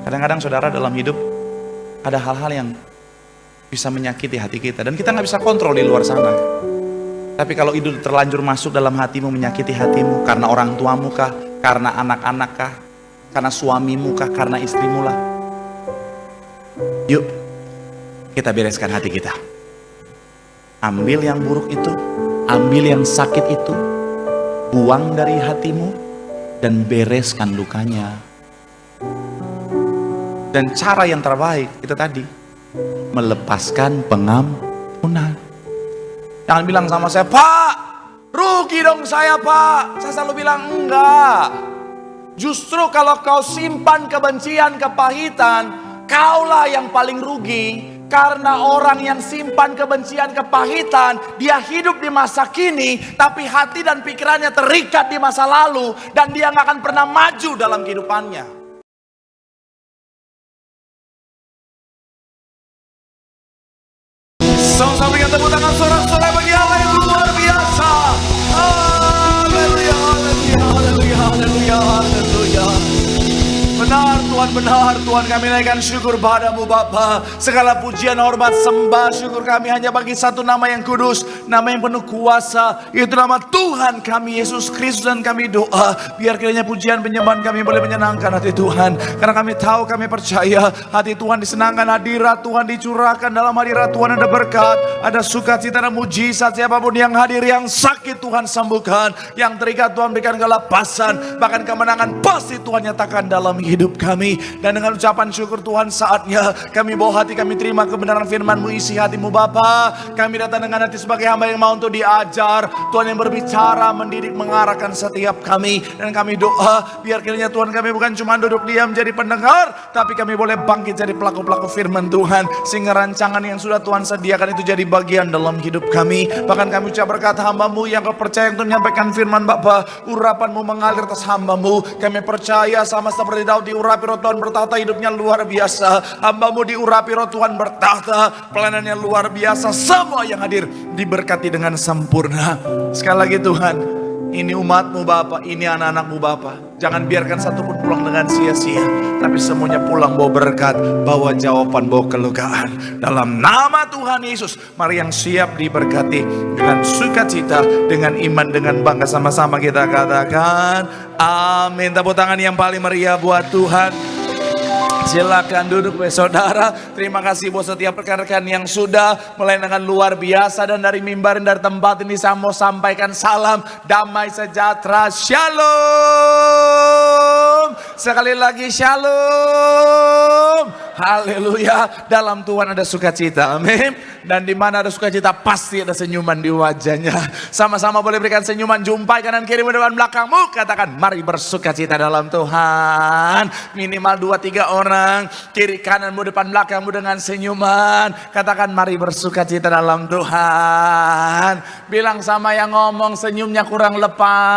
Kadang-kadang saudara dalam hidup ada hal-hal yang bisa menyakiti hati kita dan kita nggak bisa kontrol di luar sana. Tapi kalau itu terlanjur masuk dalam hatimu, menyakiti hatimu karena orang tuamu kah, karena anak-anak kah, karena suamimu kah, karena istrimu lah, yuk kita bereskan hati kita. Ambil yang buruk itu, ambil yang sakit itu, buang dari hatimu dan bereskan lukanya. Dan cara yang terbaik itu tadi, melepaskan pengampunan. Jangan bilang sama saya, Pak, rugi dong saya Pak. Saya selalu bilang enggak. Justru kalau kau simpan kebencian, kepahitan, kaulah yang paling rugi. Karena orang yang simpan kebencian, kepahitan, dia hidup di masa kini, tapi hati dan pikirannya terikat di masa lalu, dan dia nggak akan pernah maju dalam kehidupannya. Sama-sama berikan tepuk tangan sorak-sorai bagi Allah yang luar biasa. Haleluya, haleluya, haleluya, haleluya, haleluya. Benar Tuhan, kami naikkan syukur padamu Bapa. Segala pujian, hormat, sembah, syukur kami hanya bagi satu nama yang kudus, nama yang penuh kuasa, yaitu nama Tuhan kami Yesus Kristus. Dan kami doa, biar kiranya pujian penyembahan kami boleh menyenangkan hati Tuhan. Karena kami tahu, kami percaya hati Tuhan disenangkan, hadirat Tuhan dicurahkan. Dalam hadirat Tuhan ada berkat, ada sukacita dan mujizat. Siapapun yang hadir, yang sakit Tuhan sembuhkan, yang terikat Tuhan berikan kelepasan, bahkan kemenangan pasti Tuhan nyatakan dalam hidup kami. Dan dengan ucapan syukur Tuhan, saatnya kami bawa hati, kami terima kebenaran firman-Mu, isi hatimu Bapa. Kami datang dengan hati sebagai hamba yang mau untuk diajar, Tuhan yang berbicara, mendidik, mengarahkan setiap kami. Dan kami doa, biar kiranya Tuhan kami bukan cuma duduk diam jadi pendengar, tapi kami boleh bangkit jadi pelaku-pelaku firman Tuhan, sehingga rancangan yang sudah Tuhan sediakan itu jadi bagian dalam hidup kami. Bahkan kami ucap berkat hamba-Mu yang kau percaya untuk menyampaikan firman Bapa, urapan-Mu mengalir atas hamba-Mu. Kami percaya sama seperti Daud diurapi roh Tuhan bertahta, hidupnya luar biasa. Hamba-Mu diurapi roh Tuhan bertahta, pelayanannya luar biasa. Semua yang hadir diberkati dengan sempurna. Sekali lagi Tuhan, ini umat-Mu Bapa, ini anak-anak-Mu Bapa. Jangan biarkan satupun pulang dengan sia-sia, tapi semuanya pulang bawa berkat, bawa jawaban, bawa kelegaan. Dalam nama Tuhan Yesus, mari yang siap diberkati dengan sukacita, dengan iman, dengan bangga. Sama-sama kita katakan amin. Tepuk tangan yang paling meriah buat Tuhan. Silakan duduk saudara. Terima kasih buat setiap rekan-rekan yang sudah melayani luar biasa. Dan dari mimbar, dari tempat ini saya mau sampaikan salam damai sejahtera. Shalom. Sekali lagi shalom. Haleluya. Dalam Tuhan ada sukacita. Amin. Dan di mana ada sukacita pasti ada senyuman di wajahnya. Sama-sama boleh berikan senyuman. Jumpai kanan kiri depan belakangmu. Katakan mari bersukacita dalam Tuhan. Minimal 2-3 orang, kiri kananmu depan belakangmu dengan senyuman. Katakan mari bersukacita dalam Tuhan. Bilang sama yang ngomong, senyumnya kurang lepas,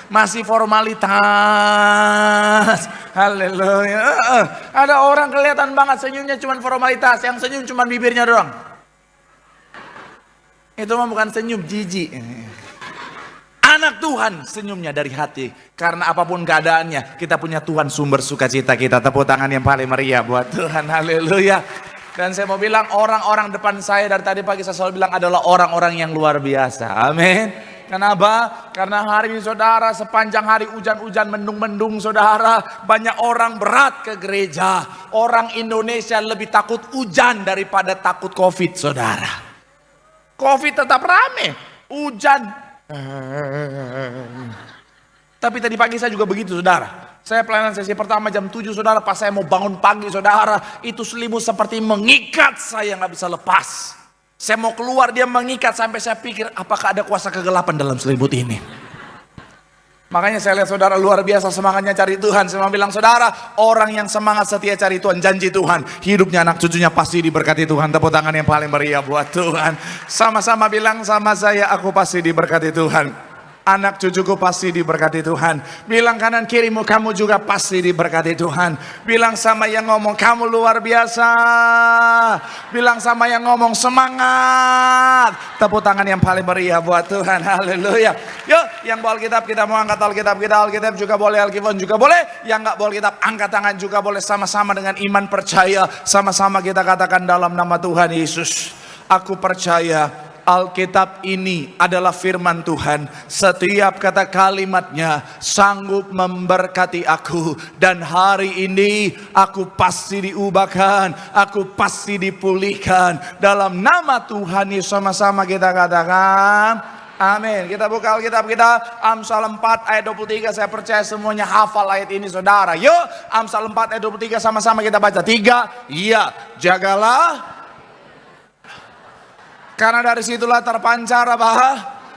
masih formalitas. Haleluya. Ada orang kelihatan banget senyumnya cuma formalitas, yang senyum cuma bibirnya doang. Itu mah bukan senyum, jijik. Anak Tuhan senyumnya dari hati. Karena apapun keadaannya, kita punya Tuhan sumber sukacita kita. Tepuk tangan yang paling meriah buat Tuhan. Haleluya. Dan saya mau bilang, orang-orang depan saya dari tadi pagi saya selalu bilang adalah orang-orang yang luar biasa. Amin. Kenapa? Karena hari ini saudara, sepanjang hari hujan-hujan, mendung-mendung saudara, banyak orang berat ke gereja. Orang Indonesia lebih takut hujan daripada takut COVID saudara. COVID tetap rame, hujan. Tapi tadi pagi saya juga begitu saudara. Saya pelayanan sesi pertama jam 7 saudara, pas saya mau bangun pagi saudara, itu selimut seperti mengikat, saya nggak bisa lepas. Saya mau keluar, dia mengikat, sampai saya pikir apakah ada kuasa kegelapan dalam selimut ini. Makanya saya lihat saudara luar biasa semangatnya cari Tuhan. Saya mau bilang saudara, orang yang semangat setia cari Tuhan, janji Tuhan, hidupnya anak cucunya pasti diberkati Tuhan. Tepuk tangan yang paling meriah buat Tuhan. Sama-sama bilang sama saya, aku pasti diberkati Tuhan. Anak cucuku pasti diberkati Tuhan. Bilang kanan kirimu, kamu juga pasti diberkati Tuhan. Bilang sama yang ngomong, kamu luar biasa. Bilang sama yang ngomong, semangat. Tepuk tangan yang paling meriah buat Tuhan. Haleluya. Yuk, yang bawa Alkitab, kita mau angkat Alkitab kita. Alkitab juga boleh, Alkitab juga boleh. Yang nggak bawa Alkitab, angkat tangan juga boleh. Sama-sama dengan iman percaya. Sama-sama kita katakan dalam nama Tuhan Yesus. Aku percaya Alkitab ini adalah firman Tuhan. Setiap kata kalimatnya sanggup memberkati aku. Dan hari ini aku pasti diubahkan. Aku pasti dipulihkan. Dalam nama Tuhan Yesus, sama-sama kita katakan amin. Kita buka Alkitab kita, Amsal 4 ayat 23. Saya percaya semuanya hafal ayat ini saudara. Yuk, Amsal 4 ayat 23 sama-sama kita baca. 3, iya, jagalah. Karena dari situlah terpancar apa?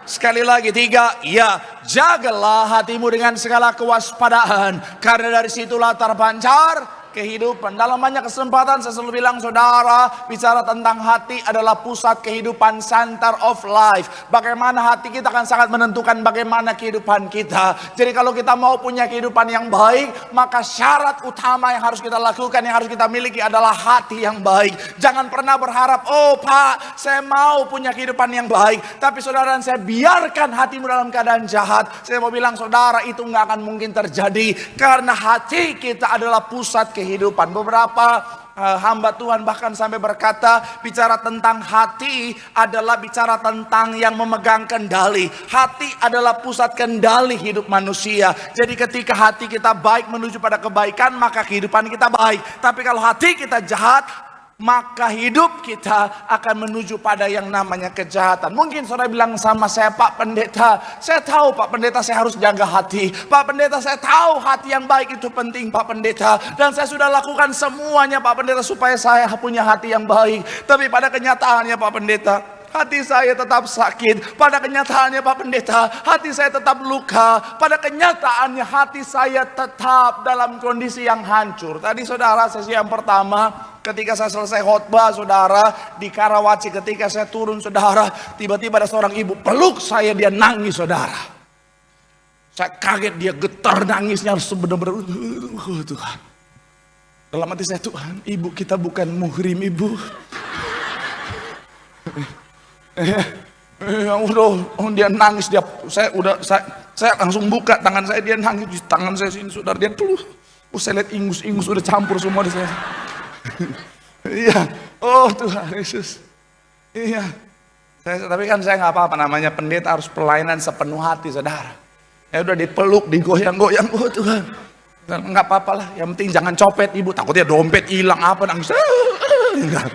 Sekali lagi 3, ya, jagalah hatimu dengan segala kewaspadaan. Karena dari situlah terpancar kehidupan. Dalam banyak kesempatan saya selalu bilang saudara, bicara tentang hati adalah pusat kehidupan, center of life. Bagaimana hati kita akan sangat menentukan bagaimana kehidupan kita. Jadi kalau kita mau punya kehidupan yang baik, maka syarat utama yang harus kita lakukan, yang harus kita miliki adalah hati yang baik. Jangan pernah berharap, oh Pak, saya mau punya kehidupan yang baik, tapi saudara dan saya biarkan hatimu dalam keadaan jahat. Saya mau bilang saudara, itu nggak akan mungkin terjadi. Karena hati kita adalah pusat kehidupan. Beberapa hamba Tuhan bahkan sampai berkata, bicara tentang hati adalah bicara tentang yang memegang kendali. Hati adalah pusat kendali hidup manusia. Jadi ketika hati kita baik menuju pada kebaikan, maka kehidupan kita baik. Tapi kalau hati kita jahat, maka hidup kita akan menuju pada yang namanya kejahatan. Mungkin saudara bilang sama saya, Pak Pendeta, saya tahu Pak Pendeta saya harus jaga hati. Pak Pendeta saya tahu hati yang baik itu penting Pak Pendeta. Dan saya sudah lakukan semuanya Pak Pendeta supaya saya punya hati yang baik. Tapi pada kenyataannya Pak Pendeta, hati saya tetap sakit. Pada kenyataannya Pak Pendeta, hati saya tetap luka. Pada kenyataannya hati saya tetap dalam kondisi yang hancur. Tadi saudara, sesi yang pertama, ketika saya selesai khotbah saudara di Karawaci, ketika saya turun saudara, tiba-tiba ada seorang ibu peluk saya, dia nangis saudara. Saya kaget, dia getar nangisnya benar-benar, Tuhan. Dalam hati saya, Tuhan, ibu kita bukan muhrim ibu. Dia nangis, saya langsung buka tangan saya, dia nangis di tangan saya sini saudara, dia peluh. Saya lihat ingus udah campur semua di saya. Iya, oh Tuhan Yesus. Iya. Tapi kan saya nggak apa-apa, namanya pendeta harus pelayanan sepenuh hati saudara. Ya udah dipeluk, digoyang-goyang, oh Tuhan. Nggak apa-apa lah, yang penting jangan copet ibu, takutnya dompet hilang apa nangis. Enggak.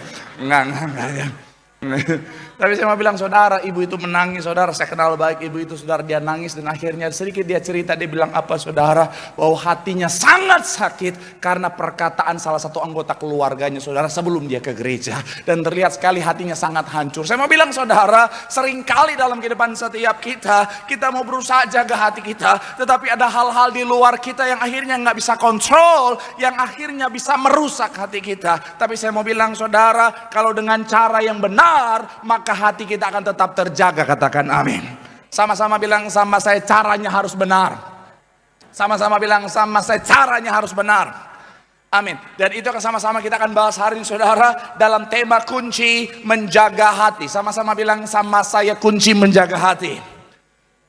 Tapi saya mau bilang saudara, ibu itu menangis saudara, saya kenal baik ibu itu saudara, dia nangis dan akhirnya sedikit dia cerita, dia bilang apa saudara, bahwa hatinya sangat sakit karena perkataan salah satu anggota keluarganya saudara sebelum dia ke gereja, dan terlihat sekali hatinya sangat hancur. Saya mau bilang saudara, seringkali dalam kehidupan setiap kita mau berusaha jaga hati kita, tetapi ada hal-hal di luar kita yang akhirnya nggak bisa kontrol, yang akhirnya bisa merusak hati kita. Tapi saya mau bilang saudara, kalau dengan cara yang benar, maka hati kita akan tetap terjaga. Katakan amin. Sama-sama bilang sama saya, caranya harus benar. Sama-sama bilang sama saya, caranya harus benar. Amin. Dan itu akan sama-sama kita akan bahas hari ini saudara, dalam tema kunci menjaga hati. Sama-sama bilang sama saya, kunci menjaga hati.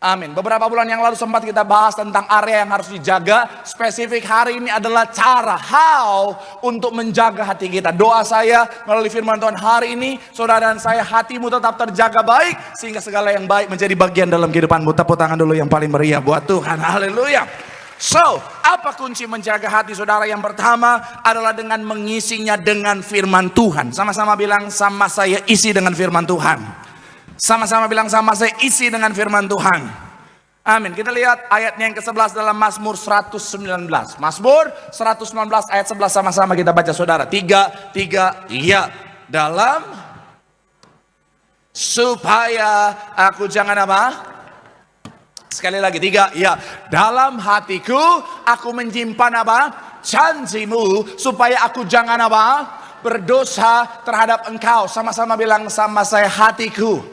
Amin. Beberapa bulan yang lalu sempat kita bahas tentang area yang harus dijaga. Spesifik hari ini adalah cara, how untuk menjaga hati kita. Doa saya melalui firman Tuhan hari ini, saudara dan saya, hatimu tetap terjaga baik, sehingga segala yang baik menjadi bagian dalam kehidupanmu. Tepuk tangan dulu yang paling meriah buat Tuhan. Haleluya. So, apa kunci menjaga hati saudara? Yang pertama adalah dengan mengisinya dengan firman Tuhan. Sama-sama bilang sama saya, isi dengan firman Tuhan. Sama-sama bilang sama saya, isi dengan firman Tuhan. Amin. Kita lihat ayatnya yang ke-11 dalam Mazmur 119. Mazmur 119 ayat 11, sama-sama kita baca saudara. 3, iya. Dalam supaya aku jangan apa? Sekali lagi 3, iya. Dalam hatiku aku menyimpan apa? Janjimu, supaya aku jangan apa? Berdosa terhadap engkau. Sama-sama bilang sama saya, hatiku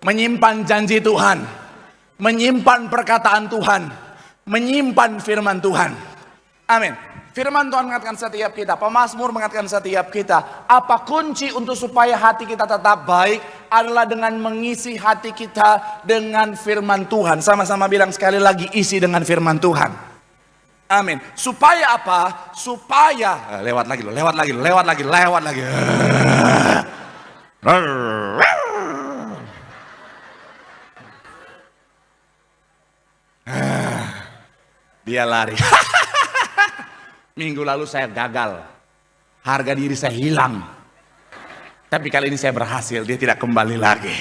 menyimpan janji Tuhan. menyimpan perkataan Tuhan, menyimpan firman Tuhan. Amin. Firman Tuhan mengatakan setiap kita, pemazmur mengatakan setiap kita, apa kunci untuk supaya hati kita tetap baik adalah dengan mengisi hati kita dengan firman Tuhan. Sama-sama bilang sekali lagi, isi dengan firman Tuhan. Amin. Supaya apa? Supaya lewat lagi. Dia lari. Minggu lalu saya gagal. Harga diri saya hilang. Tapi kali ini saya berhasil. Dia tidak kembali lagi.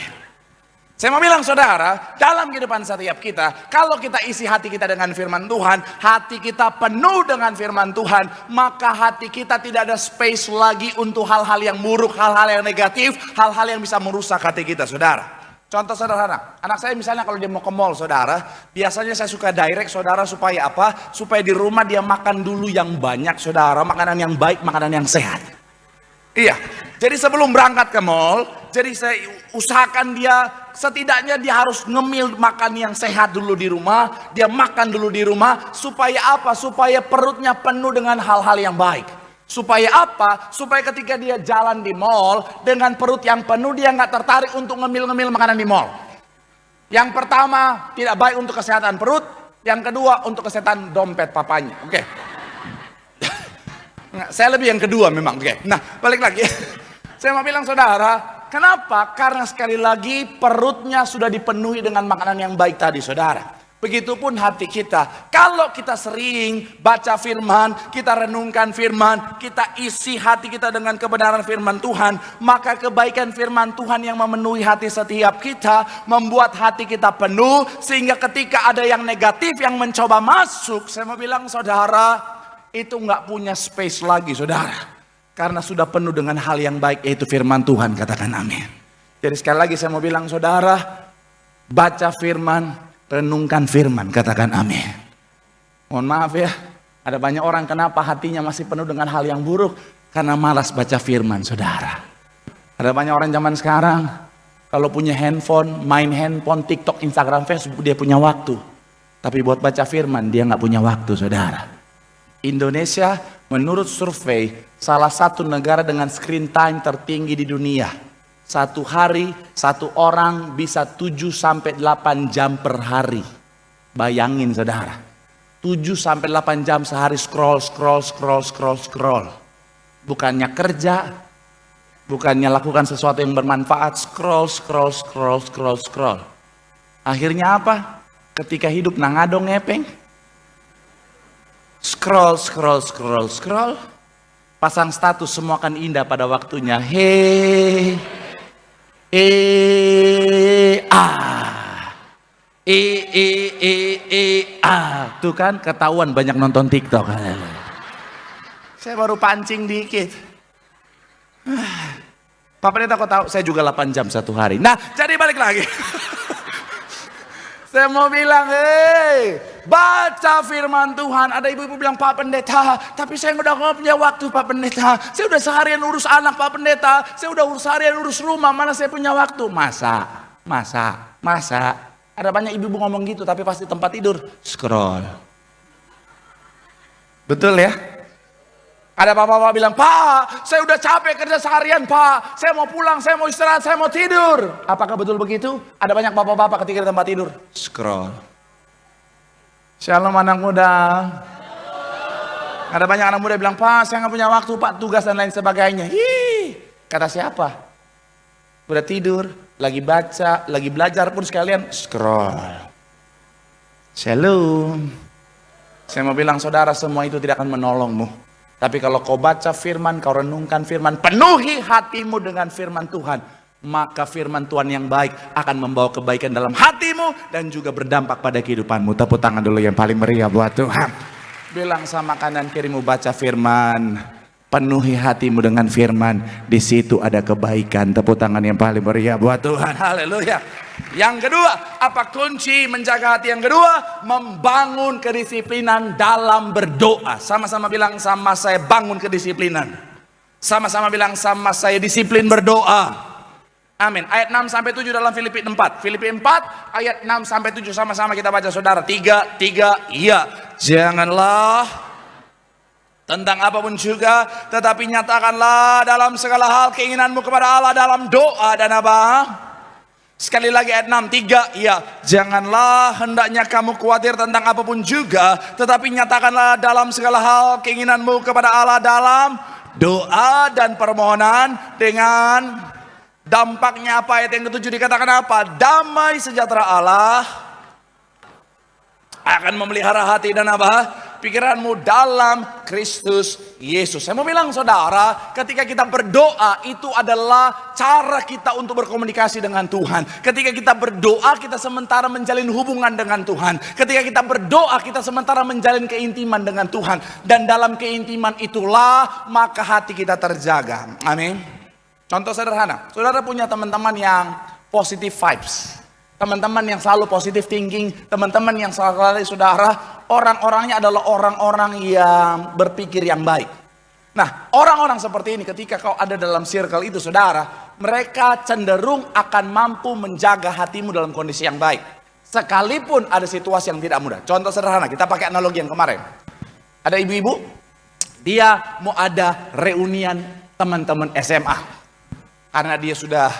Saya mau bilang saudara, dalam kehidupan setiap kita, kalau kita isi hati kita dengan firman Tuhan, hati kita penuh dengan firman Tuhan, maka hati kita tidak ada space lagi untuk hal-hal yang buruk, hal-hal yang negatif, hal-hal yang bisa merusak hati kita, saudara. Contoh sederhana, anak saya misalnya kalau dia mau ke mall, saudara, biasanya saya suka direct saudara supaya apa? Supaya di rumah dia makan dulu yang banyak, saudara, makanan yang baik, makanan yang sehat. Iya, jadi sebelum berangkat ke mall, jadi saya usahakan dia, setidaknya dia harus ngemil makan yang sehat dulu di rumah, dia makan dulu di rumah, supaya apa? Supaya perutnya penuh dengan hal-hal yang baik. Supaya apa? Supaya ketika dia jalan di mall dengan perut yang penuh, dia nggak tertarik untuk ngemil-ngemil makanan di mall. Yang pertama, tidak baik untuk kesehatan perut. Yang kedua, untuk kesehatan dompet papanya. Oke. Saya lebih yang kedua memang. Oke. Nah, balik lagi. Saya mau bilang saudara, kenapa? Karena sekali lagi perutnya sudah dipenuhi dengan makanan yang baik tadi, saudara. Begitupun hati kita. Kalau kita sering baca firman, kita renungkan firman, kita isi hati kita dengan kebenaran firman Tuhan, maka kebaikan firman Tuhan yang memenuhi hati setiap kita, membuat hati kita penuh, sehingga ketika ada yang negatif yang mencoba masuk, saya mau bilang saudara, itu nggak punya space lagi, saudara. Karena sudah penuh dengan hal yang baik, yaitu firman Tuhan. Katakan amin. Jadi sekali lagi saya mau bilang saudara, baca firman, renungkan firman, katakan amin. Mohon maaf ya, ada banyak orang kenapa hatinya masih penuh dengan hal yang buruk, karena malas baca firman, saudara. Ada banyak orang zaman sekarang, kalau punya handphone, main handphone, TikTok, Instagram, Facebook, dia punya waktu. Tapi buat baca firman, dia nggak punya waktu, saudara. Indonesia, menurut survei, salah satu negara dengan screen time tertinggi di dunia. Satu hari, satu orang bisa 7-8 jam per hari. Bayangin saudara. 7-8 jam sehari scroll. Bukannya kerja, bukannya lakukan sesuatu yang bermanfaat, scroll. Akhirnya apa? Ketika hidup nangadong ngepeng. Scroll. Pasang status semua akan indah pada waktunya. Tuh kan ketahuan banyak nonton TikTok. Saya baru pancing dikit. Pak Pendeta kok tahu? Saya juga 8 jam satu hari. Nah, jadi balik lagi. Saya mau bilang, baca firman Tuhan. Ada ibu-ibu bilang, Pak Pendeta, tapi saya udah gak punya waktu Pak Pendeta. Saya udah seharian urus anak Pak Pendeta. Saya udah seharian urus rumah, mana saya punya waktu. Masa. Ada banyak ibu-ibu ngomong gitu, tapi pasti tempat tidur, scroll. Betul ya? Ada bapak-bapak bilang, Pak, saya udah capek kerja seharian Pak. Saya mau pulang, saya mau istirahat, saya mau tidur. Apakah betul begitu? Ada banyak bapak-bapak ketika di tempat tidur, scroll. Shalom anak muda. Ada banyak anak muda bilang, Pak, saya nggak punya waktu Pak, tugas dan lain sebagainya. Kata siapa? Udah tidur, lagi baca, lagi belajar pun sekalian, scroll. Shalom. Saya mau bilang saudara, semua itu tidak akan menolongmu. Tapi kalau kau baca firman, kau renungkan firman, penuhi hatimu dengan firman Tuhan, maka firman Tuhan yang baik akan membawa kebaikan dalam hatimu dan juga berdampak pada kehidupanmu. Tepuk tangan dulu yang paling meriah buat Tuhan. Bilang sama kanan kirimu, baca firman, penuhi hatimu dengan firman, di situ ada kebaikan. Tepuk tangan yang paling meriah buat Tuhan. Haleluya. Yang kedua, apa kunci menjaga hati yang kedua? Membangun kedisiplinan dalam berdoa. Sama-sama bilang, sama saya bangun kedisiplinan. Sama-sama bilang, sama saya disiplin berdoa. Amin. Ayat 6 sampai 7 dalam Filipi 4. Filipi 4 ayat 6 sampai 7 sama-sama kita baca saudara. 3, iya. Janganlah tentang apapun juga, tetapi nyatakanlah dalam segala hal keinginanmu kepada Allah dalam doa dan apa? Sekali lagi ayat 6, 3, iya. Janganlah hendaknya kamu khawatir tentang apapun juga, tetapi nyatakanlah dalam segala hal keinginanmu kepada Allah dalam doa dan permohonan dengan dampaknya apa? Ayat yang ketujuh dikatakan apa? Damai sejahtera Allah akan memelihara hati dan apa? Pikiranmu dalam Kristus Yesus. Saya mau bilang saudara, ketika kita berdoa itu adalah cara kita untuk berkomunikasi dengan Tuhan. Ketika kita berdoa kita sementara menjalin hubungan dengan Tuhan. Ketika kita berdoa kita sementara menjalin keintiman dengan Tuhan. Dan dalam keintiman itulah maka hati kita terjaga. Amin. Contoh sederhana, saudara punya teman-teman yang positive vibes. Teman-teman yang selalu positive thinking, teman-teman yang selalu saudara, orang-orangnya adalah orang-orang yang berpikir yang baik. Nah, orang-orang seperti ini ketika kau ada dalam circle itu saudara, mereka cenderung akan mampu menjaga hatimu dalam kondisi yang baik. Sekalipun ada situasi yang tidak mudah. Contoh sederhana, kita pakai analogi yang kemarin. Ada ibu-ibu, dia mau ada reunian teman-teman SMA. Karena dia sudah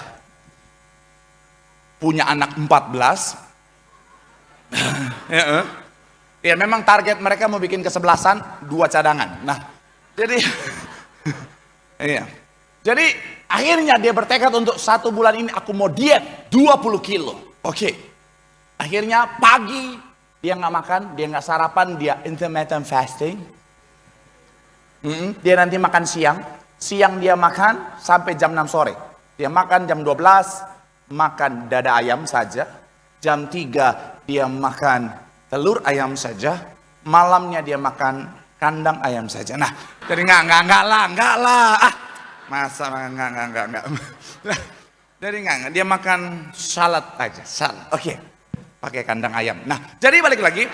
punya anak 14. Ya memang target mereka mau bikin kesebelasan 2 cadangan. Nah jadi iya. Jadi akhirnya dia bertekad untuk 1 bulan ini aku mau diet 20 kilo. Oke. Akhirnya pagi dia nggak makan, dia nggak sarapan, dia intermittent fasting. Dia nanti makan siang dia makan sampai jam 6 sore. Dia makan jam 12 makan dada ayam saja, jam 3 dia makan telur ayam saja, malamnya dia makan kandang ayam saja. Nah, jadi enggak lah. Masa enggak. Jadi enggak, dia makan salad aja, salad. Oke. Pakai kandang ayam. Nah, jadi balik lagi.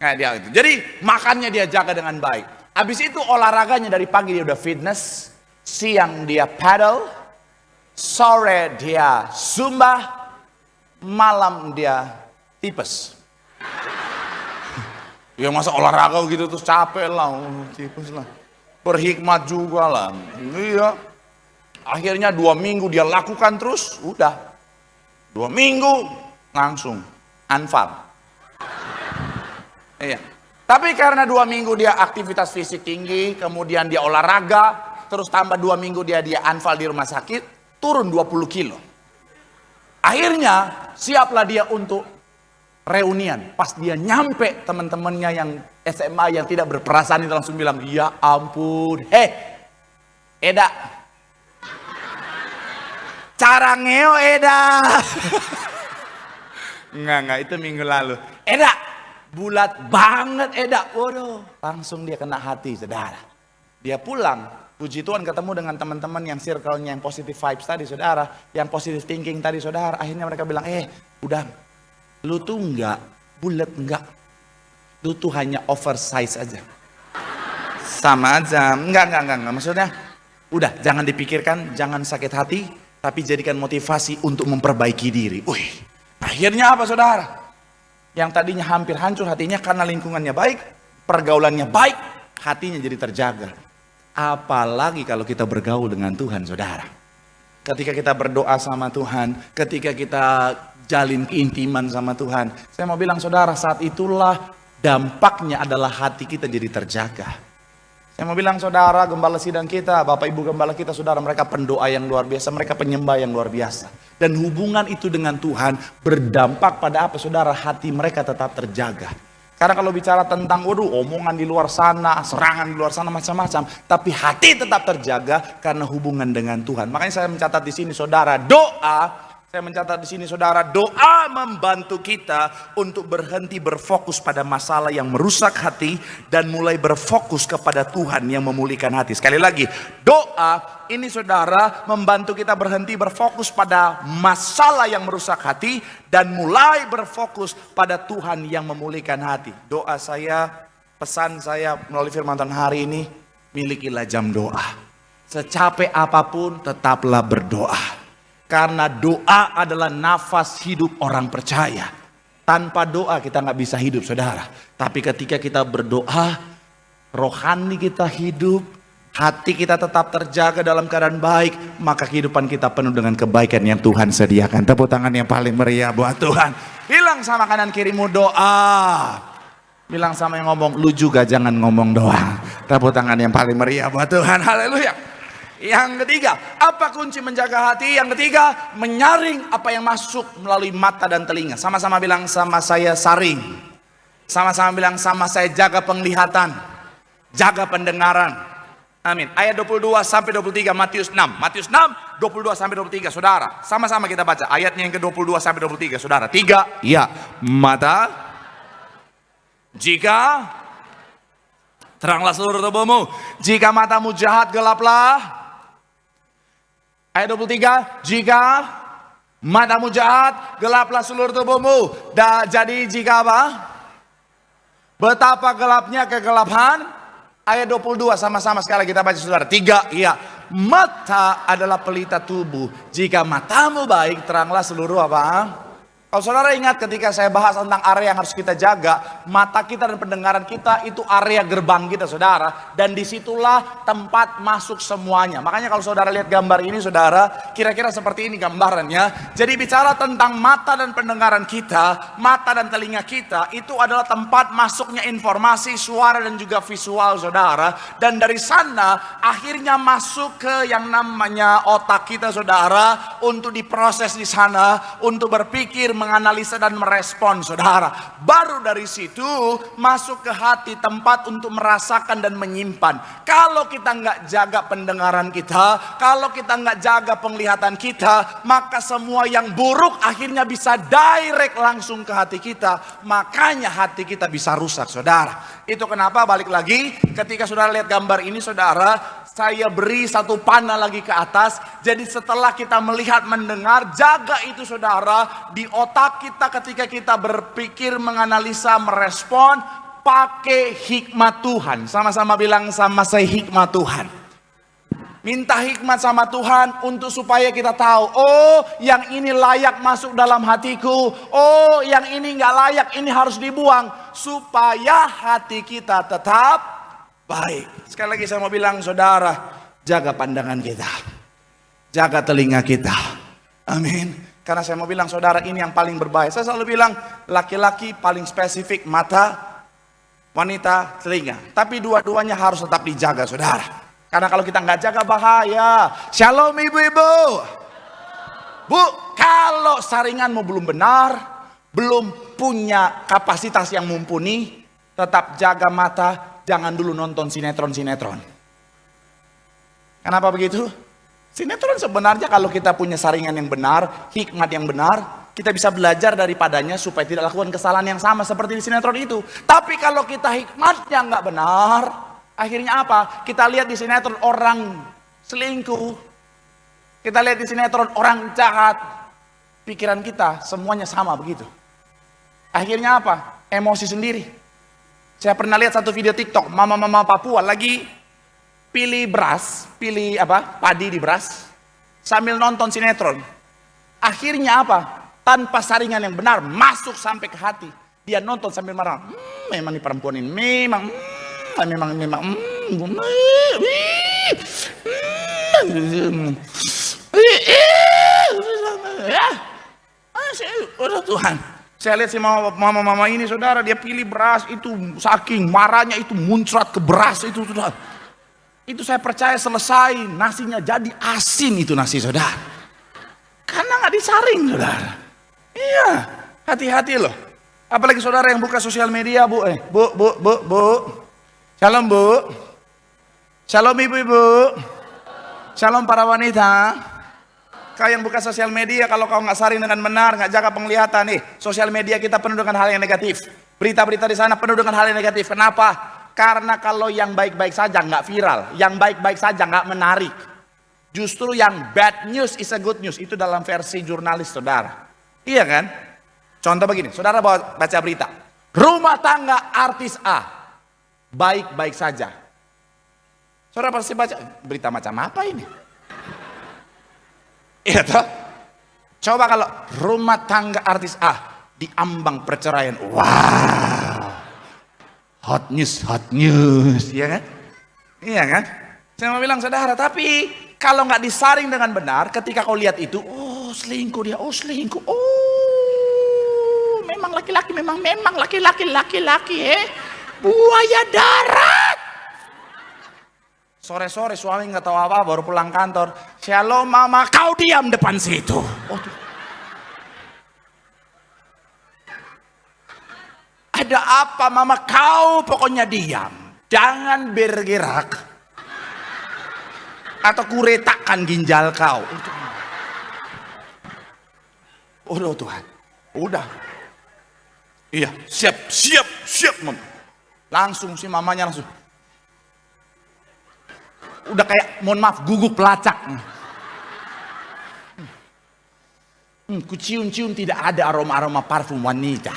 Nah, dia itu. Jadi makannya dia jaga dengan baik. Habis itu olahraganya dari pagi dia udah fitness, siang dia paddle, sore dia zumba, malam dia tipes. Ya masa olahraga gitu terus capek lah, tipes lah. Berhikmat juga lah. Iya. Akhirnya 2 minggu dia lakukan terus, udah. 2 minggu langsung unfollow. Iya. Tapi karena 2 minggu dia aktivitas fisik tinggi, kemudian dia olahraga, terus tambah 2 minggu dia unfollow di rumah sakit, turun 20 kilo. Akhirnya siaplah dia untuk reunian. Pas dia nyampe teman-temannya yang SMA yang tidak berperasaan itu langsung bilang, ya ampun, Eda, cara ngeo Eda. Enggak, itu minggu lalu. Eda, bulat banget Eda. Waduh, langsung dia kena hati saudara. Dia pulang. Puji Tuhan ketemu dengan teman-teman yang circle-nya yang positive vibes tadi saudara, yang positive thinking tadi saudara. Akhirnya mereka bilang, udah, lu tuh enggak bulat enggak, lu tuh hanya oversize aja. Sama aja, enggak. Maksudnya, udah jangan dipikirkan, jangan sakit hati, tapi jadikan motivasi untuk memperbaiki diri. Akhirnya apa saudara? Yang tadinya hampir hancur hatinya karena lingkungannya baik, pergaulannya baik, hatinya jadi terjaga. Apalagi kalau kita bergaul dengan Tuhan saudara. Ketika kita berdoa sama Tuhan, ketika kita jalin keintiman sama Tuhan, saya mau bilang saudara, saat itulah dampaknya adalah hati kita jadi terjaga. Saya mau bilang saudara, gembala sidang kita, Bapak Ibu gembala kita saudara, mereka pendoa yang luar biasa, mereka penyembah yang luar biasa. Dan hubungan itu dengan Tuhan berdampak pada apa saudara? Hati mereka tetap terjaga. Karena kalau bicara tentang omongan di luar sana, serangan di luar sana macam-macam, tapi hati tetap terjaga karena hubungan dengan Tuhan. Makanya saya mencatat di sini saudara, doa membantu kita untuk berhenti berfokus pada masalah yang merusak hati dan mulai berfokus kepada Tuhan yang memulihkan hati. Sekali lagi, doa ini saudara membantu kita berhenti berfokus pada masalah yang merusak hati dan mulai berfokus pada Tuhan yang memulihkan hati. Doa saya, pesan saya melalui firman Tuhan hari ini, milikilah jam doa. Secapek apapun tetaplah berdoa. Karena doa adalah nafas hidup orang percaya. Tanpa doa kita nggak bisa hidup, saudara. Tapi ketika kita berdoa, rohani kita hidup, hati kita tetap terjaga dalam keadaan baik, maka kehidupan kita penuh dengan kebaikan yang Tuhan sediakan. Tepuk tangan yang paling meriah buat Tuhan. Bilang sama kanan kirimu doa. Bilang sama yang ngomong, lu juga jangan ngomong doang. Tepuk tangan yang paling meriah buat Tuhan. Haleluya. Yang ketiga, apa kunci menjaga hati? Yang ketiga, menyaring apa yang masuk melalui mata dan telinga. Sama-sama bilang sama saya saring. Sama-sama bilang sama saya jaga penglihatan. Jaga pendengaran. Amin. Ayat 22 sampai 23 Matius 6. Matius 6 22 sampai 23. Saudara, sama-sama kita baca ayatnya yang ke-22 sampai 23. Saudara, 3. Ya, mata. Jika teranglah seluruh tubuhmu. Jika matamu jahat, gelaplah. Ayat 23, jika matamu jahat, gelaplah seluruh tubuhmu. Jadi jika apa? Betapa gelapnya kegelapan. Ayat 22, sama-sama sekali kita baca saudara. 3, iya. Mata adalah pelita tubuh. Jika matamu baik, teranglah seluruh apa? Kalau saudara ingat ketika saya bahas tentang area yang harus kita jaga, mata kita dan pendengaran kita itu area gerbang kita, saudara. Dan disitulah tempat masuk semuanya. Makanya kalau saudara lihat gambar ini, saudara, kira-kira seperti ini gambarannya. Jadi bicara tentang mata dan pendengaran kita, mata dan telinga kita, itu adalah tempat masuknya informasi, suara dan juga visual, saudara. Dan dari sana akhirnya masuk ke yang namanya otak kita, saudara, untuk diproses di sana, untuk berpikir, menganalisa dan merespon, saudara. Baru dari situ masuk ke hati, tempat untuk merasakan dan menyimpan. Kalau kita nggak jaga pendengaran kita, kalau kita nggak jaga penglihatan kita, maka semua yang buruk akhirnya bisa direct langsung ke hati kita. Makanya hati kita bisa rusak, saudara. Itu kenapa balik lagi ketika saudara lihat gambar ini, saudara, saya beri satu panah lagi ke atas. Jadi setelah kita melihat, mendengar, jaga itu, saudara, di otak kita ketika kita berpikir, menganalisa, merespon, pakai hikmat Tuhan. Sama-sama bilang sama saya, hikmat Tuhan. Minta hikmat sama Tuhan untuk supaya kita tahu, oh yang ini layak masuk dalam hatiku, oh yang ini nggak layak, ini harus dibuang, supaya hati kita tetap baik. Sekali lagi saya mau bilang, saudara, jaga pandangan kita, jaga telinga kita. Amin. Karena saya mau bilang, saudara, ini yang paling berbahaya. Saya selalu bilang, laki-laki paling spesifik mata, wanita telinga. Tapi dua-duanya harus tetap dijaga, saudara. Karena kalau kita nggak jaga, bahaya. Shalom ibu-ibu. Bu, kalau saringanmu belum benar, belum punya kapasitas yang mumpuni, tetap jaga mata. Jangan dulu nonton sinetron-sinetron. Kenapa begitu? Sinetron sebenarnya kalau kita punya saringan yang benar, hikmat yang benar, kita bisa belajar daripadanya supaya tidak lakukan kesalahan yang sama seperti di sinetron itu. Tapi kalau kita hikmatnya nggak benar, akhirnya apa? Kita lihat di sinetron orang selingkuh, kita lihat di sinetron orang jahat, pikiran kita semuanya sama begitu. Akhirnya apa? Emosi sendiri. Saya pernah lihat satu video TikTok, mama-mama Papua lagi pilih beras, pilih apa? Padi di beras, sambil nonton sinetron. Akhirnya apa? Tanpa saringan yang benar, masuk sampai ke hati. Dia nonton sambil marah. Memang nih perempuan ini, memang. Udah Tuhan. Saya lihat si mama-mama ini, saudara, dia pilih beras itu, saking marahnya itu muncrat ke beras itu, saudara. Itu saya percaya selesai, nasinya jadi asin itu nasi, saudara. Karena nggak disaring, saudara. Iya, hati-hati loh. Apalagi saudara yang buka sosial media, bu. Shalom bu. Shalom ibu-ibu. Shalom para wanita. Kau yang buka sosial media, kalau kau nggak saring dengan benar, nggak jaga penglihatan nih, sosial media kita penuh dengan hal yang negatif. Berita-berita di sana penuh dengan hal yang negatif. Kenapa? Karena kalau yang baik-baik saja nggak viral, yang baik-baik saja nggak menarik. Justru yang bad news is a good news, itu dalam versi jurnalis, saudara. Iya kan? Contoh begini, saudara baca berita, rumah tangga artis A baik-baik saja. Saudara pasti baca, berita macam apa ini? Iya toh? Coba kalau rumah tangga artis A diambang perceraian. Wow. Hot news, iya kan? Iya kan? Saya mau bilang saudara, tapi kalau nggak disaring dengan benar, ketika kau lihat itu, oh selingkuh dia, oh selingkuh, oh memang laki-laki, memang laki-laki, buaya darat. Sore-sore suami nggak tahu apa, baru pulang kantor. Shalom mama, kau diam depan situ. Oh, tuh. Ada apa mama? Kau pokoknya diam, jangan bergerak, atau kuretakkan ginjal kau. Oh Tuhan, udah. Iya, siap mama. Langsung si mamanya langsung. Udah kayak, mohon maaf, guguk pelacak. Kucium-cium tidak ada aroma-aroma parfum wanita.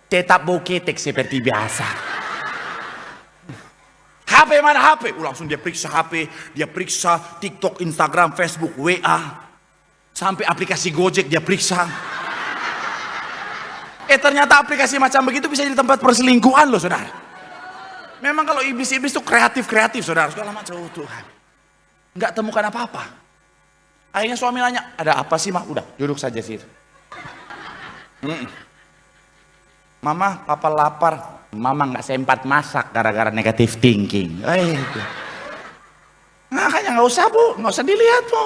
Tetap bau ketek seperti biasa. HP mana HP? Langsung dia periksa HP, dia periksa TikTok, Instagram, Facebook, WA. Sampai aplikasi Gojek dia periksa. Ternyata aplikasi macam begitu bisa jadi tempat perselingkuhan loh saudara. Memang kalau iblis-iblis itu kreatif saudara, segala macam. Oh Tuhan, nggak temukan apa-apa. Akhirnya suami nanya, ada apa sih mah? Udah, duduk saja situ. Mama, papa lapar. Mama nggak sempat masak gara-gara negative thinking. Makanya nggak usah bu, nggak usah dilihat bu.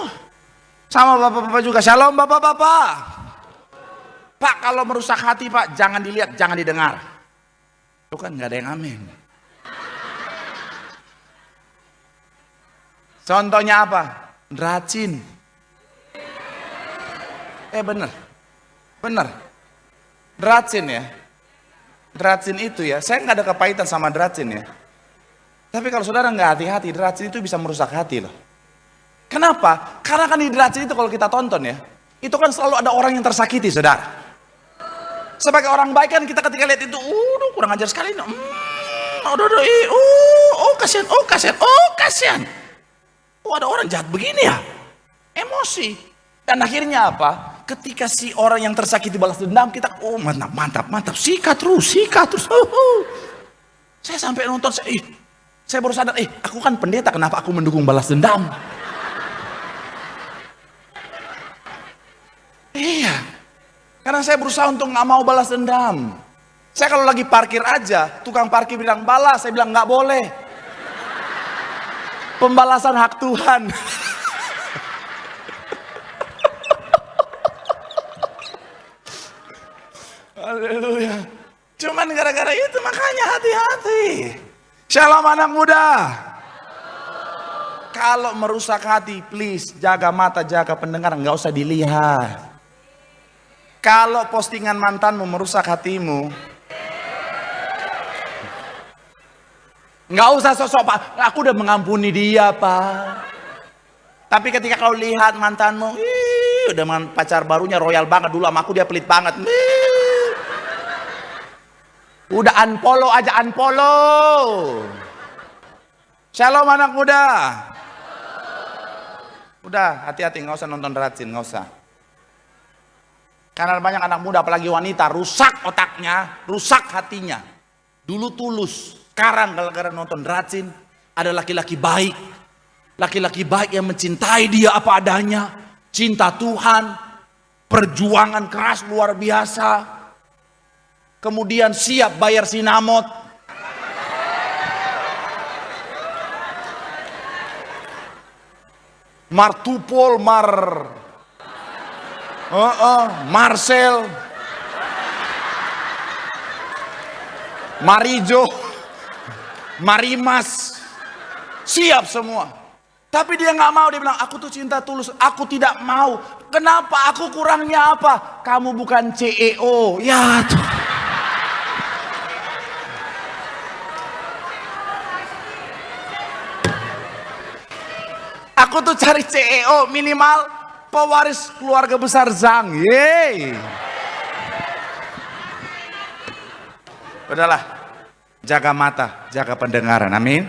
Sama bapak-bapak juga, shalom bapak-bapak. Pak, kalau merusak hati pak, jangan dilihat, jangan didengar. Itu kan nggak ada yang amin. Contohnya apa? Racin. Bener. Racin ya. Racin itu ya, saya nggak ada kepahitan sama racin ya. Tapi kalau saudara nggak hati-hati, racin itu bisa merusak hati loh. Kenapa? Karena kan di racin itu kalau kita tonton ya, itu kan selalu ada orang yang tersakiti saudara. Sebagai orang baik kan kita ketika lihat itu, kurang ajar sekali. Kasihan. Ada orang jahat begini ya. Emosi. Dan akhirnya apa? Ketika si orang yang tersakiti balas dendam, kita mantap, sikat terus. Saya sampai nonton, saya baru sadar, aku kan pendeta, kenapa aku mendukung balas dendam? Iya, karena saya berusaha untuk nggak mau balas dendam. Saya kalau lagi parkir aja, tukang parkir bilang balas, saya bilang nggak boleh. Pembalasan hak Tuhan. Haleluya. Cuman gara-gara itu makanya hati-hati. Shalom anak muda. Kalau merusak hati, please jaga mata, jaga pendengaran, nggak usah dilihat. Kalau postingan mantanmu merusak hatimu, nggak usah sosok pak. Aku udah mengampuni dia pak. Tapi ketika kau lihat mantanmu, udah pacar barunya royal banget, dulu sama aku dia pelit banget. Udah unfollow aja, unfollow. Shalom anak muda. Udah hati-hati, nggak usah nonton racin, nggak usah. Karena banyak anak muda apalagi wanita rusak otaknya, rusak hatinya. Dulu tulus, sekarang gara-gara nonton racin. Ada laki-laki baik, laki-laki baik yang mencintai dia apa adanya, cinta Tuhan, perjuangan keras luar biasa. Kemudian siap bayar sinamot. Martupol, Marcel, Marijo, Marimas, siap semua. Tapi dia nggak mau, dia bilang aku tuh cinta tulus, aku tidak mau. Kenapa? Aku kurangnya apa? Kamu bukan CEO, ya tuh. Aku tuh cari CEO minimal pewaris keluarga besar Zhang. Yeay. Udahlah, jaga mata, jaga pendengaran. Amin.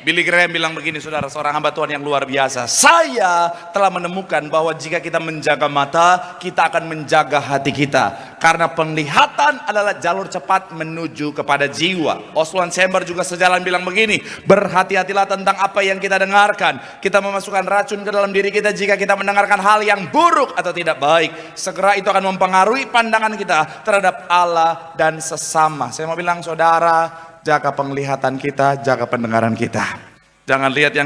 Billy Graham bilang begini, saudara, seorang hamba Tuhan yang luar biasa. Saya telah menemukan bahwa jika kita menjaga mata, kita akan menjaga hati kita. Karena penglihatan adalah jalur cepat menuju kepada jiwa. Oswald Chambers juga sejalan bilang begini, berhati-hatilah tentang apa yang kita dengarkan. Kita memasukkan racun ke dalam diri kita jika kita mendengarkan hal yang buruk atau tidak baik. Segera itu akan mempengaruhi pandangan kita terhadap Allah dan sesama. Saya mau bilang, saudara, jaga penglihatan kita, jaga pendengaran kita. Jangan lihat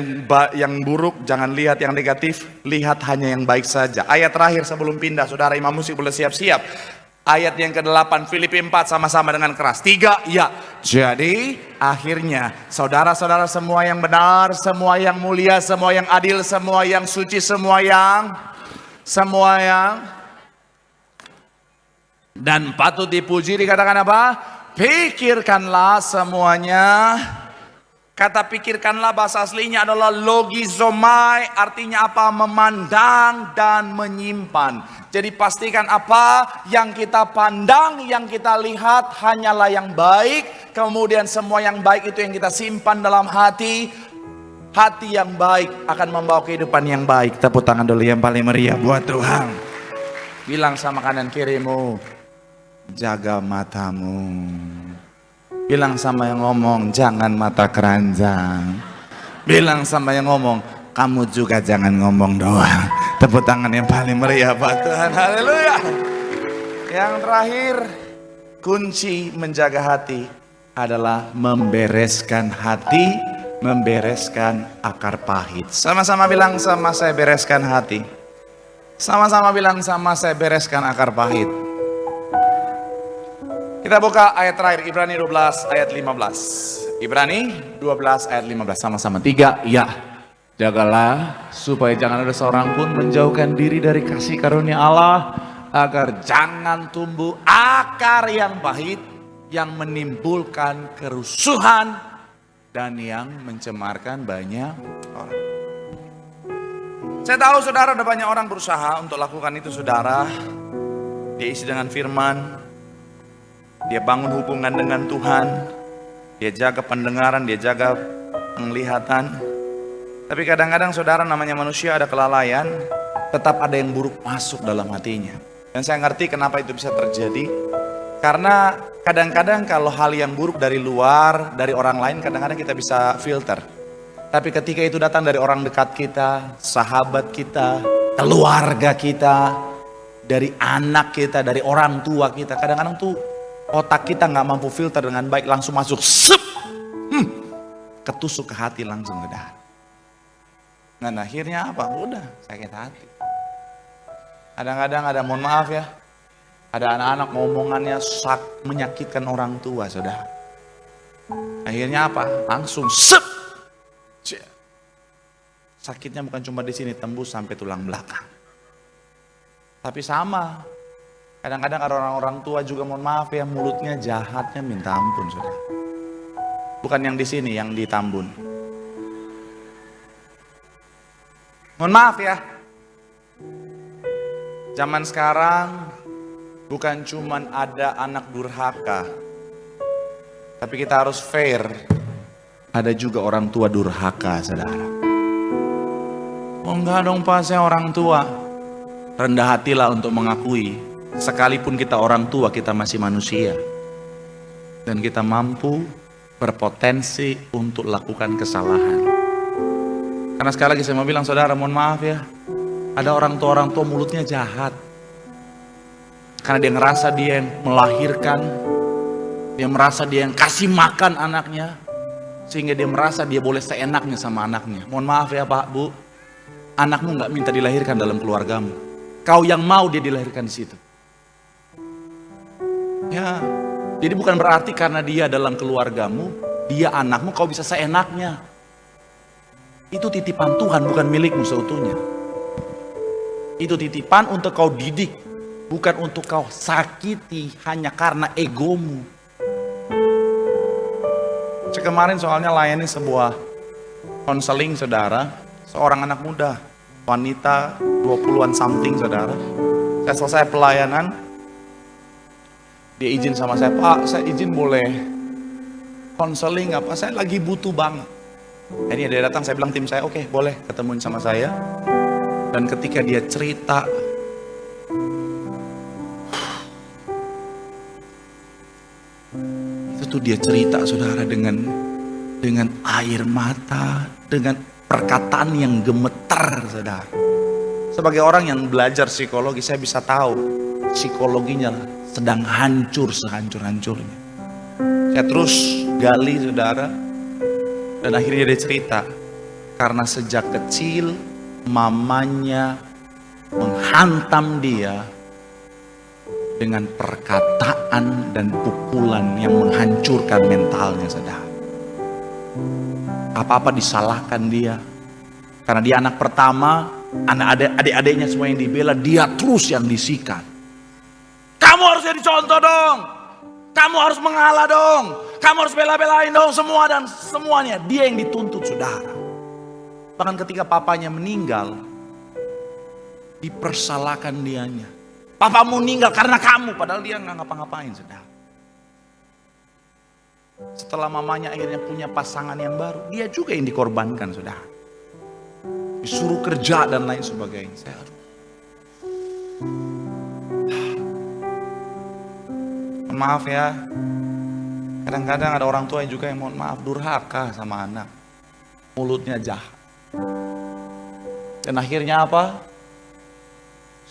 yang buruk, jangan lihat yang negatif, lihat hanya yang baik saja. Ayat terakhir sebelum pindah, saudara, imam musik boleh siap-siap. Ayat yang ke-8, Filipi 4, sama-sama dengan keras. 3, ya. Jadi akhirnya saudara-saudara semua yang benar, semua yang mulia, semua yang adil, semua yang suci, semua yang dan patut dipuji, dikatakan apa? Pikirkanlah semuanya. Kata pikirkanlah bahasa aslinya adalah logizomai, artinya apa? Memandang dan menyimpan. Jadi pastikan apa yang kita pandang, yang kita lihat hanyalah yang baik. Kemudian semua yang baik itu yang kita simpan dalam hati. Hati yang baik akan membawa kehidupan yang baik. Tepuk tangan dulu yang paling meriah buat Tuhan. Bilang sama kanan kirimu, jaga matamu. Bilang sama yang ngomong, jangan mata keranjang. Bilang sama yang ngomong, kamu juga jangan ngomong doang. Tepuk tangan yang paling meriah buat Tuhan. Haleluya. Yang terakhir, kunci menjaga hati adalah membereskan hati, membereskan akar pahit. Sama-sama bilang, sama saya bereskan hati. Sama-sama bilang, sama saya bereskan akar pahit. Kita buka ayat terakhir, Ibrani 12 ayat 15. Ibrani 12 ayat 15, sama-sama. 3, ya. Jagalah supaya jangan ada seorang pun menjauhkan diri dari kasih karunia Allah, agar jangan tumbuh akar yang pahit yang menimbulkan kerusuhan dan yang mencemarkan banyak orang. Saya tahu saudara, ada banyak orang berusaha untuk lakukan itu, saudara. Dia isi dengan firman, dia bangun hubungan dengan Tuhan, dia jaga pendengaran, dia jaga penglihatan. Tapi kadang-kadang saudara, namanya manusia, ada kelalaian, tetap ada yang buruk masuk dalam hatinya. Dan saya ngerti kenapa itu bisa terjadi. Karena kadang-kadang kalau hal yang buruk dari luar, dari orang lain, kadang-kadang kita bisa filter. Tapi ketika itu datang dari orang dekat kita, sahabat kita, keluarga kita, dari anak kita, dari orang tua kita, kadang-kadang tuh otak kita nggak mampu filter dengan baik, langsung masuk, ketusuk ke hati langsung udah. Dan akhirnya apa? Udah sakit hati. Kadang-kadang ada, mohon maaf ya, ada anak-anak ngomongannya menyakitkan orang tua, saudara. Akhirnya apa? Langsung sakitnya bukan cuma di sini, tembus sampai tulang belakang. Tapi sama. Kadang-kadang ada orang-orang tua juga, mohon maaf ya, mulutnya jahatnya minta ampun, saudara. Bukan yang di sini, yang di Tambun. Mohon maaf ya. Zaman sekarang bukan cuman ada anak durhaka, tapi kita harus fair. Ada juga orang tua durhaka, saudara. Oh enggak dong Pak, saya orang tua. Rendah hatilah untuk mengakui, sekalipun kita orang tua, kita masih manusia. Dan kita mampu, berpotensi untuk lakukan kesalahan. Karena sekali lagi saya mau bilang, saudara, mohon maaf ya, ada orang tua mulutnya jahat. Karena dia ngerasa dia yang melahirkan, dia merasa dia yang kasih makan anaknya, sehingga dia merasa dia boleh seenaknya sama anaknya. Mohon maaf ya Pak, Bu, anakmu gak minta dilahirkan dalam keluargamu. Kau yang mau dia dilahirkan di situ. Ya, jadi bukan berarti karena dia dalam keluargamu, dia anakmu, kau bisa seenaknya. Itu titipan Tuhan, bukan milikmu seutuhnya. Itu titipan untuk kau didik, bukan untuk kau sakiti hanya karena egomu. Kemarin soalnya layani sebuah konseling, saudara, seorang anak muda, wanita 20-an something, saudara. Saya selesai pelayanan, dia izin sama saya, Pak, saya izin boleh konseling apa? Saya lagi butuh banget. Akhirnya dia datang, saya bilang tim saya, oke, boleh ketemuin sama saya. Dan ketika dia cerita, itu tuh dia cerita saudara dengan air mata, dengan perkataan yang gemeter saudara. Sebagai orang yang belajar psikologi, saya bisa tahu psikologinya sedang hancur sehancur-hancurnya. Saya terus gali saudara, dan akhirnya dia cerita, karena sejak kecil mamanya menghantam dia dengan perkataan dan pukulan yang menghancurkan mentalnya saudara. Apa-apa disalahkan dia. Karena dia anak pertama, adik-adiknya semua yang dibela, dia terus yang disikat. Kamu harus jadi contoh dong. Kamu harus mengalah dong. Kamu harus bela-belain dong semua dan semuanya. Dia yang dituntut saudara. Bahkan ketika papanya meninggal, dipersalahkan dianya. Papamu meninggal karena kamu, padahal dia nggak ngapa-ngapain saudara. Setelah mamanya akhirnya punya pasangan yang baru, dia juga yang dikorbankan saudara. Disuruh kerja dan lain sebagainya. Maaf ya, kadang-kadang ada orang tua juga yang mohon maaf durhaka sama anak, mulutnya jahat. Dan akhirnya apa?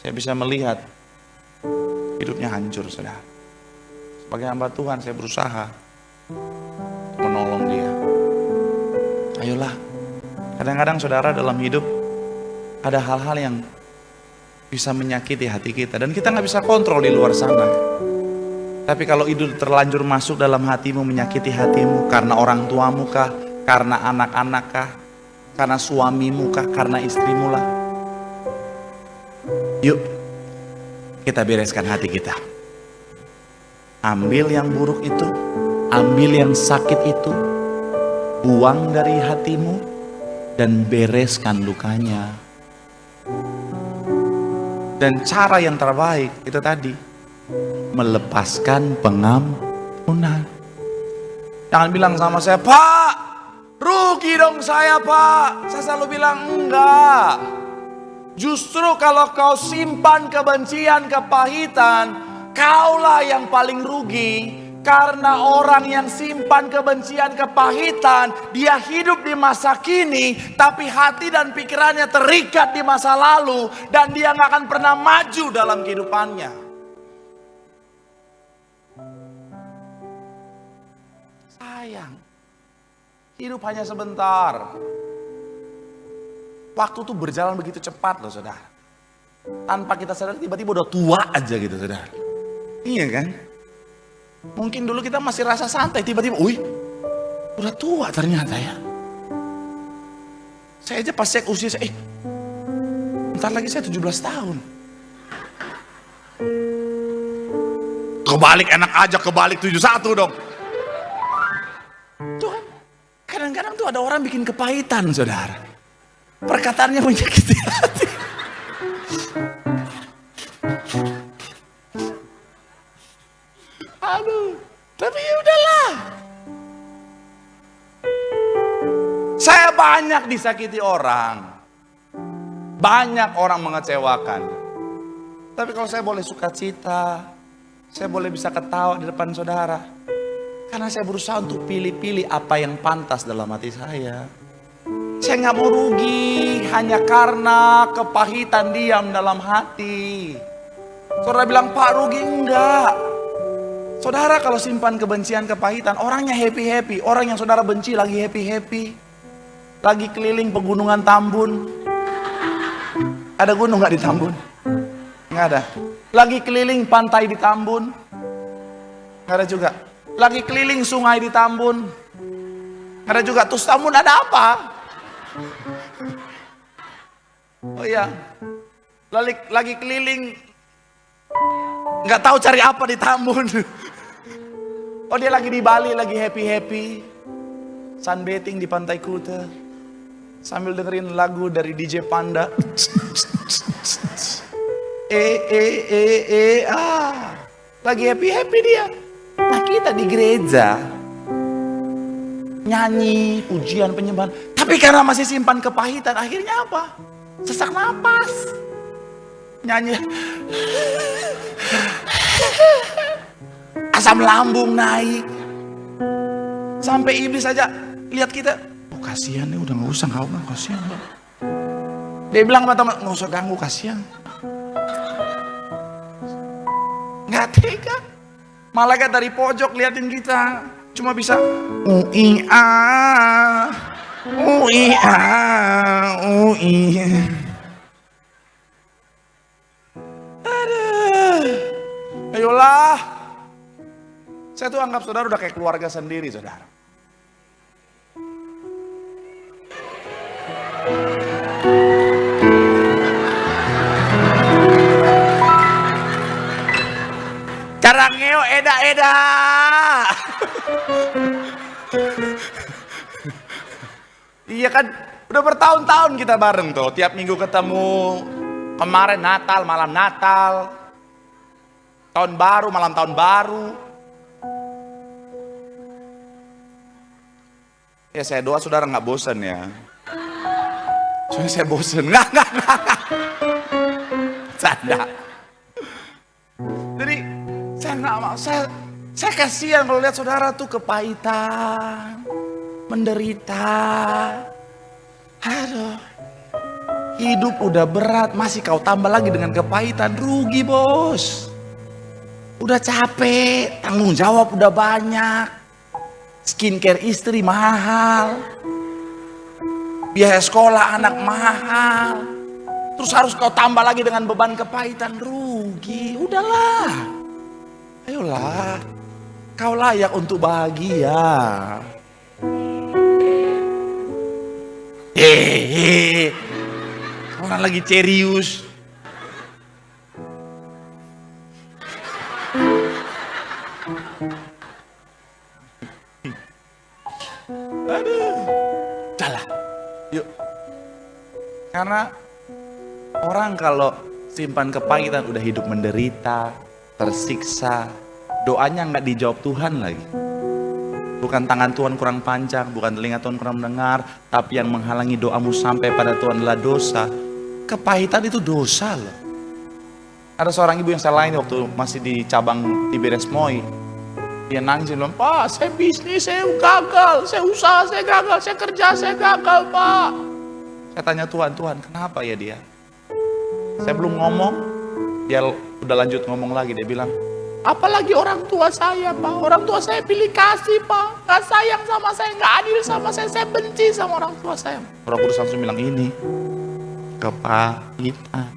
Saya bisa melihat hidupnya hancur saudara. Sebagai hamba Tuhan saya berusaha menolong dia. Ayolah, kadang-kadang saudara dalam hidup ada hal-hal yang bisa menyakiti hati kita dan kita nggak bisa kontrol di luar sana. Tapi kalau itu terlanjur masuk dalam hatimu, menyakiti hatimu, karena orang tuamu kah, karena anak-anak kah, karena suamimu kah, karena istrimu lah, yuk kita bereskan hati kita. Ambil yang buruk itu, ambil yang sakit itu, buang dari hatimu, dan bereskan lukanya. Dan cara yang terbaik itu tadi, melepaskan pengampunan. Jangan bilang sama saya, Pak, rugi dong saya Pak. Saya selalu bilang enggak. Justru kalau kau simpan kebencian, kepahitan, kaulah yang paling rugi. Karena orang yang simpan kebencian, kepahitan, dia hidup di masa kini, tapi hati dan pikirannya terikat di masa lalu, dan dia gak akan pernah maju dalam kehidupannya. Sayang, hidup hanya sebentar. Waktu tuh berjalan begitu cepat loh saudara. Tanpa kita sadar tiba-tiba udah tua aja gitu saudara. Iya kan? Mungkin dulu kita masih rasa santai, tiba-tiba, udah tua ternyata ya. Saya aja pas cek usia saya, bentar lagi saya 17 tahun. Kebalik enak aja, kebalik 71 dong. Tuh kan, kadang-kadang tuh ada orang bikin kepahitan saudara. Perkataannya menyakiti hati. Aduh, tapi ya udahlah. Saya banyak disakiti orang. Banyak orang mengecewakan. Tapi kalau saya boleh sukacita, saya boleh bisa ketawa di depan saudara. Karena saya berusaha untuk pilih-pilih apa yang pantas dalam hati saya. Saya nggak mau rugi hanya karena kepahitan diam dalam hati. Saudara bilang, Pak rugi enggak. Saudara kalau simpan kebencian, kepahitan, orangnya happy-happy. Orang yang saudara benci lagi happy-happy. Lagi keliling pegunungan Tambun. Ada gunung gak di Tambun? Nggak ada. Lagi keliling pantai di Tambun? Nggak ada juga. Lagi keliling sungai di Tambun? Nggak ada juga. Terus Tambun ada apa? Oh iya. Lagi keliling, nggak tahu cari apa di Tambun. Oh dia lagi di Bali, lagi happy-happy, sunbathing di pantai Kuta, sambil dengerin lagu dari DJ Panda. Lagi happy-happy dia. Nah kita di gereja, nyanyi, pujian, penyembahan. Tapi karena masih simpan kepahitan, akhirnya apa? Sesak napas. Nyanyi. Asam lambung naik. Sampai iblis aja lihat kita, oh kasihan nih, udah gak usah kau, kasihan. Dia bilang sama teman, gak usah ganggu, kasihan. Gak tega. Malaikat dari pojok liatin kita, cuma bisa uia, uia, uia. Aduh, ayolah. Saya tuh anggap saudara udah kayak keluarga sendiri, saudara. Cara ngeo eda-eda. Iya kan, udah bertahun-tahun kita bareng tuh, tiap minggu ketemu. Kemarin Natal, malam Natal. Tahun baru, malam tahun baru. Ya saya doa saudara nggak bosan ya. Soalnya saya bosan. Nggak. Canda. Jadi saya nggak mau. Saya kasihan kalau lihat saudara tuh kepahitan, menderita. Aduh, hidup udah berat, masih kau tambah lagi dengan kepahitan, rugi bos. Udah capek, tanggung jawab udah banyak. Skincare istri mahal, biaya sekolah anak mahal, terus harus kau tambah lagi dengan beban kepahitan, rugi. Udahlah, ayolah, kau layak untuk bahagia. Orang lagi serius. Aduh, jalan, yuk. Karena orang kalau simpan kepahitan udah hidup menderita, tersiksa, doanya nggak dijawab Tuhan lagi. Bukan tangan Tuhan kurang panjang, bukan telinga Tuhan kurang mendengar, tapi yang menghalangi doamu sampai pada Tuhan adalah dosa. Kepahitan itu dosa loh. Ada seorang ibu yang saya layani waktu masih di cabang Tiberias Moi. Dia nangis, dia bilang, Pak, saya bisnis, saya gagal, saya usaha, saya gagal, saya kerja, saya gagal, Pak. Saya tanya Tuhan, kenapa ya dia? Saya belum ngomong, dia udah lanjut ngomong lagi, dia bilang, apalagi orang tua saya, Pak. Orang tua saya pilih kasih, Pak. Gak sayang sama saya, gak adil sama saya benci sama orang tua saya. Roh Kudus langsung bilang ini, kepahitan.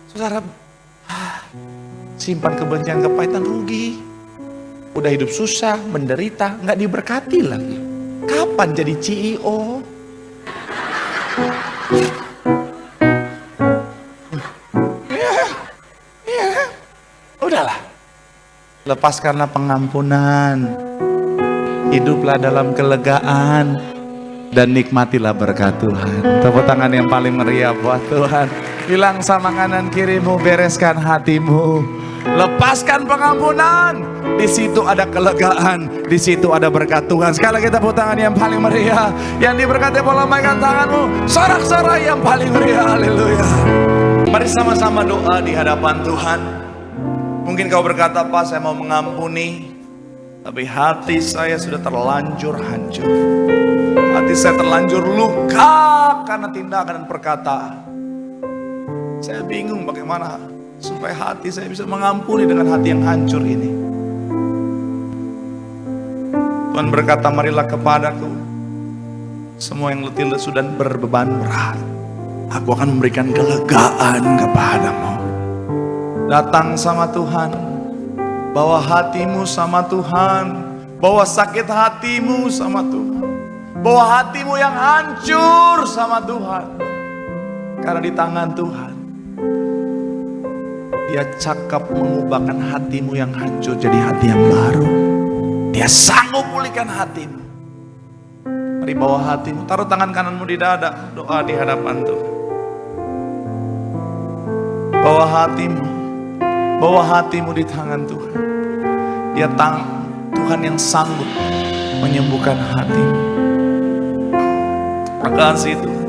Saudara, simpan kebencian, kepahitan, rugi. Udah hidup susah, menderita, nggak diberkati lagi. Kapan jadi CEO? Ya, udahlah. Lepaskanlah pengampunan. Hiduplah dalam kelegaan. Dan nikmatilah berkat Tuhan. Tepuk tangan yang paling meriah buat Tuhan. Bilang sama kanan kirimu, bereskan hatimu. Lepaskan pengampunan. Di situ ada kelegaan, di situ ada berkat Tuhan. Sekali lagi tepuk tangan yang paling meriah. Yang diberkati boleh lambaikan tanganmu. Sorak-sorai yang paling meriah. Haleluya. Mari sama-sama doa di hadapan Tuhan. Mungkin kau berkata, Pak, saya mau mengampuni, tapi hati saya sudah terlanjur hancur. Hati saya terlanjur luka karena tindakan dan perkataan. Saya bingung bagaimana supaya hati saya bisa mengampuni dengan hati yang hancur ini. Tuhan berkata, marilah kepadaku semua yang letih lesu dan berbeban berat, aku akan memberikan kelegaan kepadamu. Datang sama Tuhan, bawa hatimu sama Tuhan, bawa sakit hatimu sama Tuhan, bawa hatimu yang hancur sama Tuhan. Karena di tangan Tuhan, Dia cakap mengubahkan hatimu yang hancur jadi hati yang baru. Dia sanggup pulihkan hatimu. Mari bawa hatimu, taruh tangan kananmu di dada, doa di hadapan Tuhan. Bawa hatimu di tangan Tuhan. Dia Tuhan yang sanggup menyembuhkan hatimu. Terima kasih Tuhan.